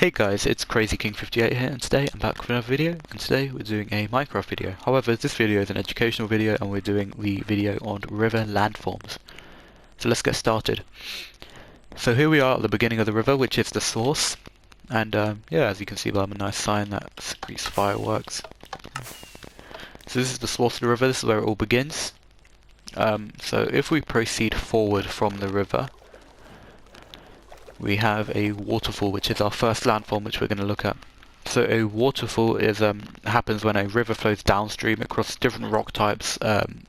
Hey guys, it's Crazy King 58 here, and today I'm back with another video, and today we're doing a Minecraft video. However, this video is an educational video, and we're doing the video on river landforms. So let's get started. So here we are at the beginning of the river, which is the source, and yeah, as you can see by a nice sign that secretes fireworks. So this is the source of the river, this is where it all begins. So if we proceed forward from the river, we have a waterfall, which is our first landform, which we're going to look at. So a waterfall is happens when a river flows downstream across different rock types,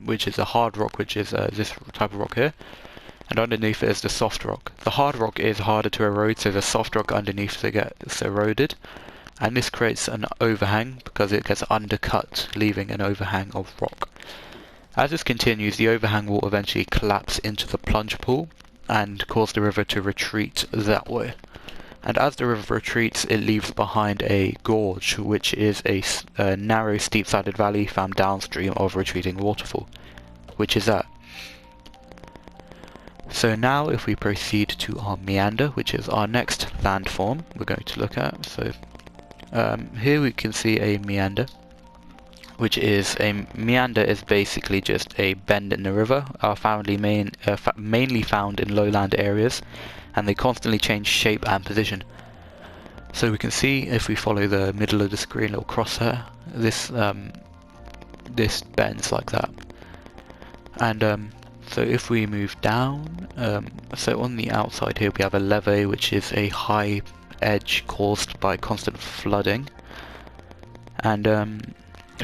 which is a hard rock, which is this type of rock here, and underneath it is the soft rock. The hard rock is harder to erode, so the soft rock underneath it gets eroded, and this creates an overhang because it gets undercut, leaving an overhang of rock. As this continues, the overhang will eventually collapse into the plunge pool and cause the river to retreat that way. And as the river retreats, it leaves behind a gorge, which is a narrow, steep-sided valley found downstream of a retreating waterfall, which is that. So now if we proceed to our meander, which is our next landform we're going to look at. So here we can see a meander, which is is basically just a bend in the river, mainly found in lowland areas, and they constantly change shape and position. So we can see, if we follow the middle of the screen, little crosshair, this bends like that. And so if we move down, so on the outside here we have a levee, which is a high edge caused by constant flooding, and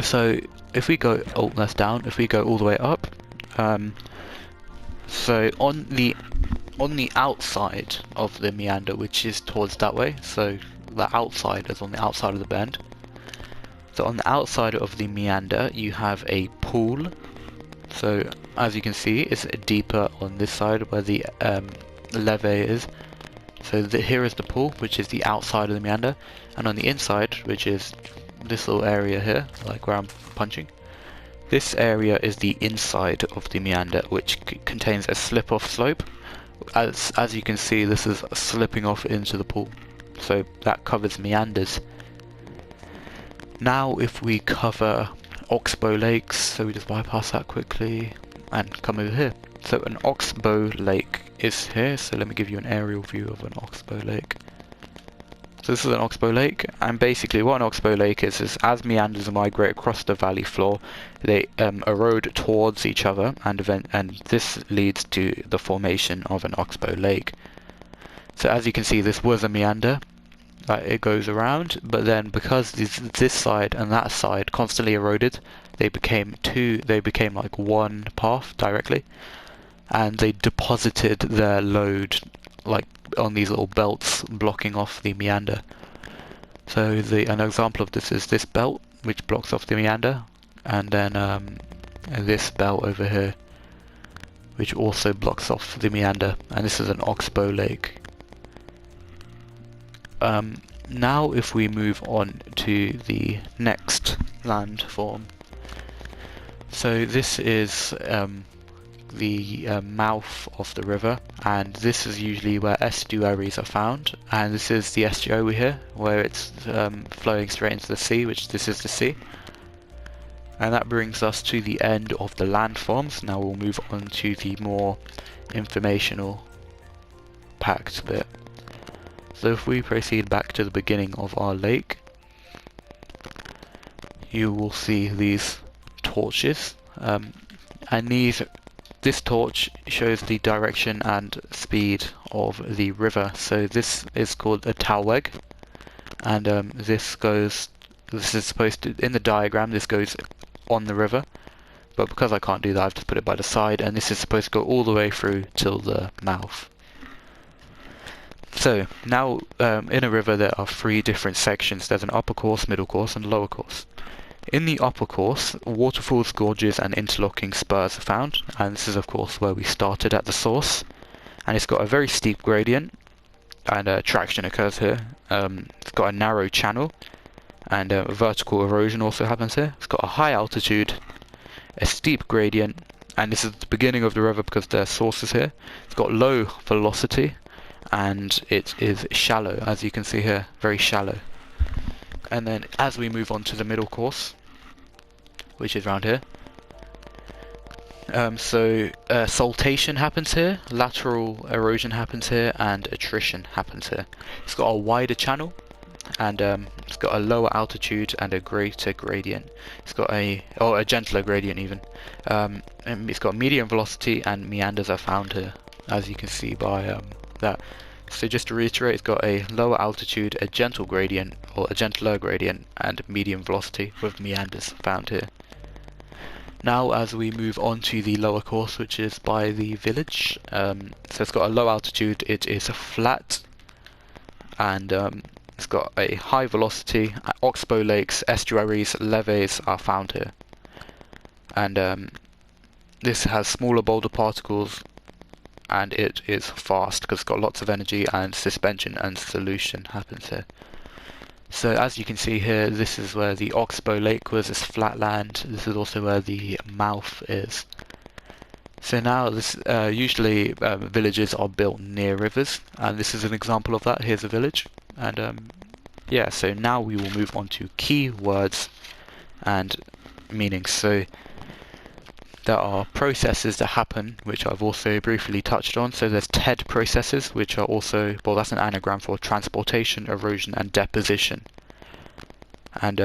so if we go, that's down, if we go all the way up, so on the outside of the meander, which is towards that way, so the outside is on the outside of the bend. So on the outside of the meander you have a pool. So as you can see, it's deeper on this side where the levee is. So here is the pool, which is the outside of the meander, and on the inside, which is this little area here, like where I'm punching, this area is the inside of the meander, which contains a slip-off slope. As you can see, this is slipping off into the pool, so that covers meanders. Now if we cover oxbow lakes, so we just bypass that quickly and come over here. So an oxbow lake is here, so let me give you an aerial view of an oxbow lake. So this is an oxbow lake, and basically what an oxbow lake is as meanders migrate across the valley floor, they erode towards each other, and this leads to the formation of an oxbow lake. So as you can see, this was a meander, it goes around, but then because this side and that side constantly eroded, they became like one path directly, and they deposited their load like on these little belts blocking off the meander. So an example of this is this belt, which blocks off the meander, and then this belt over here, which also blocks off the meander, and this is an oxbow lake. Now if we move on to the next landform, so this is the mouth of the river, and this is usually where estuaries are found, and this is the estuary here, where it's flowing straight into the sea, which this is the sea. And that brings us to the end of the landforms. Now we'll move on to the more informational packed bit. So if we proceed back to the beginning of our lake, you will see these torches, and this torch shows the direction and speed of the river. So this is called a talweg, and this is supposed to, in the diagram, this goes on the river, but because I can't do that, I've just put it by the side, and this is supposed to go all the way through till the mouth. So now in a river there are three different sections. There's an upper course, middle course, and lower course. In the upper course, waterfalls, gorges and interlocking spurs are found, and this is of course where we started at the source, and it's got a very steep gradient, and traction occurs here. It's got a narrow channel, and vertical erosion also happens here. It's got a high altitude, a steep gradient, and this is the beginning of the river because the source is here. It's got low velocity, and it is shallow, as you can see here, very shallow. And then as we move on to the middle course, which is around here, saltation happens here, lateral erosion happens here, and attrition happens here. It's got a wider channel, and it's got a lower altitude and a greater gradient. It's got a gentler gradient even. And it's got medium velocity, and meanders are found here, as you can see by that. So just to reiterate, it's got a lower altitude, a gentle gradient, or a gentler gradient, and medium velocity with meanders found here. Now as we move on to the lower course, which is by the village, so it's got a low altitude, it is flat, and it's got a high velocity. Oxbow lakes, estuaries, levees are found here. And this has smaller boulder particles, and it is fast because it's got lots of energy, and suspension and solution happens here. So as you can see here, this is where the Oxbow Lake was, this flat land. This is also where the mouth is. So now this usually villages are built near rivers, and this is an example of that. Here's a village, and yeah, so now we will move on to key words and meanings. So there are processes that happen, which I've also briefly touched on. So there's TED processes, which are also, well, that's an anagram for transportation, erosion, and deposition. And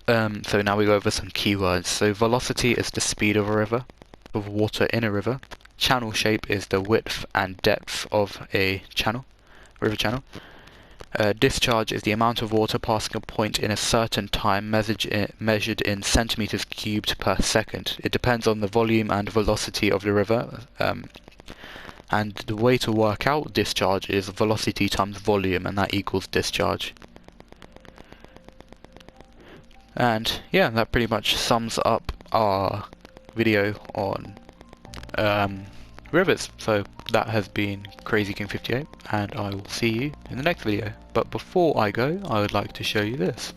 so now we go over some keywords. So velocity is the speed of a river, of water in a river. Channel shape is the width and depth of a channel, river channel. Discharge is the amount of water passing a point in a certain time, measured in centimeters cubed per second. It depends on the volume and velocity of the river, and the way to work out discharge is velocity times volume, and that equals discharge. And yeah, that pretty much sums up our video on rivers. So that has been Crazy King 58, and I will see you in the next video. But before I go, I would like to show you this.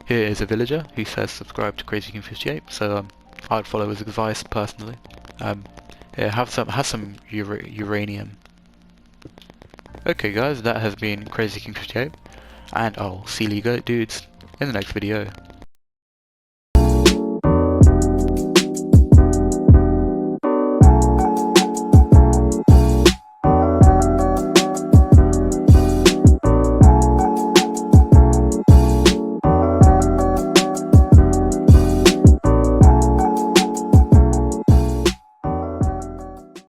Here is a villager who says subscribe to Crazy King 58, so I'd follow his advice personally. Yeah, have some uranium. Okay guys, that has been Crazy King 58, and I'll see you dudes in the next video.